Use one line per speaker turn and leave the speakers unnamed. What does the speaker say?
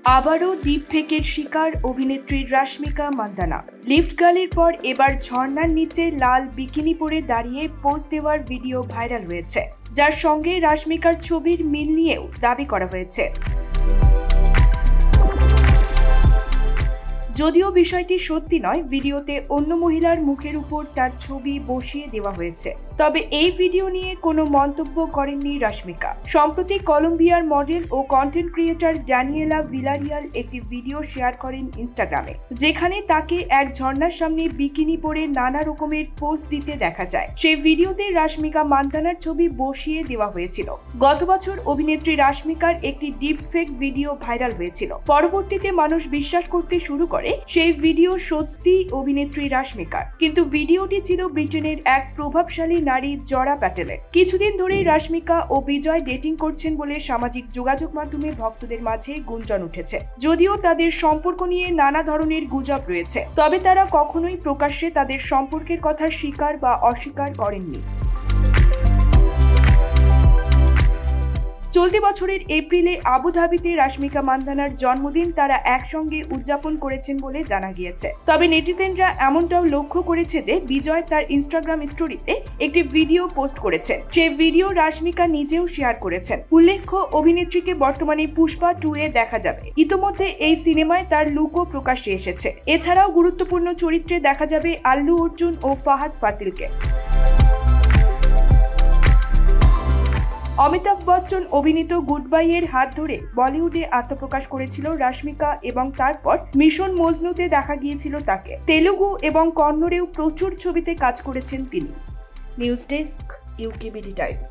আবারও ডিপফেকের শিকার অভিনেত্রী রাশমিকা মান্দানা। লিফট গার্লের পর এবার ঝর্ণার নিচে লাল বিকিনি পরে দাঁড়িয়ে পোজ দেওয়ার ভিডিও ভাইরাল হয়েছে, যার সঙ্গে রাশমিকার ছবির মিল নিয়েও দাবি করা হয়েছে। যদিও বিষয়টি সত্যি নয়, ভিডিওতে অন্য মহিলার মুখের উপর তার ছবি বসিয়ে দেওয়া হয়েছে। তবে এই ভিডিও নিয়ে কোনো মন্তব্য করেননি রাশমিকা। সম্প্রতি কলম্বিয়ার মডেল ও কন্টেন্ট ক্রিয়েটর ড্যানিয়েলা ভিলারিয়াল একটি ভিডিও শেয়ার করেন ইনস্টাগ্রামে, যেখানে তাকে এক ঝর্ণার সামনে বিকিনি পরে নানা রকমের পোজ দিতে দেখা যায়। সেই ভিডিওতে রাশমিকা মান্দানার ছবি বসিয়ে দেওয়া হয়েছিল। গত বছর অভিনেত্রী রাশমিকার একটি ডিপফেক ভিডিও ভাইরাল হয়েছিল। পরবর্তীতে মানুষ বিশ্বাস করতে শুরু করে সেই ভিডিও সত্যি অভিনেত্রী রাশমিকার, কিন্তু ভিডিওটি ছিল ব্রিটেনের এক প্রভাবশালী নারী জরা প্যাটেলের। কিছুদিন ধরেই রাশমিকা ও বিজয় ডেটিং করছেন বলে সামাজিক যোগাযোগ মাধ্যমে ভক্তদের মাঝে গুঞ্জন উঠেছে। যদিও তাদের সম্পর্ক নিয়ে নানা ধরনের গুজব রয়েছে, তবে তারা কখনোই প্রকাশ্যে তাদের সম্পর্কের কথা স্বীকার বা অস্বীকার করেননি। চলতি বছরের এপ্রিলে আবুধাবিতে রাশমিকা মান্দানার জন্মদিন তারা একসঙ্গে উদযাপন করেছেন বলে জানা গিয়েছে। তবে নেটিজেনরা এমনটাও লক্ষ্য করেছে যে বিজয় তার ইনস্টাগ্রাম স্টোরিতে একটি ভিডিও পোস্ট করেছেন। সেই ভিডিও রাশমিকা নিজেও শেয়ার করেছেন। উল্লেখ্য, অভিনেত্রীকে বর্তমানে পুষ্পা 2 এ দেখা যাবে। ইতোমধ্যে এই সিনেমায় তার লুকও প্রকাশ্যে এসেছে। এছাড়াও গুরুত্বপূর্ণ চরিত্রে দেখা যাবে আল্লু অর্জুন ও ফাহাদ ফাসিলকে। অমিতাভ বচ্চন অভিনীত গুড বাই এর হাত ধরে বলিউডে আত্মপ্রকাশ করেছিল রাশমিকা এবং তারপর মিশন মজনুতে দেখা গিয়েছিল তাকে। তেলুগু এবং কন্নড়েও প্রচুর ছবিতে কাজ করেছেন তিনি। News desk, UKBD Times.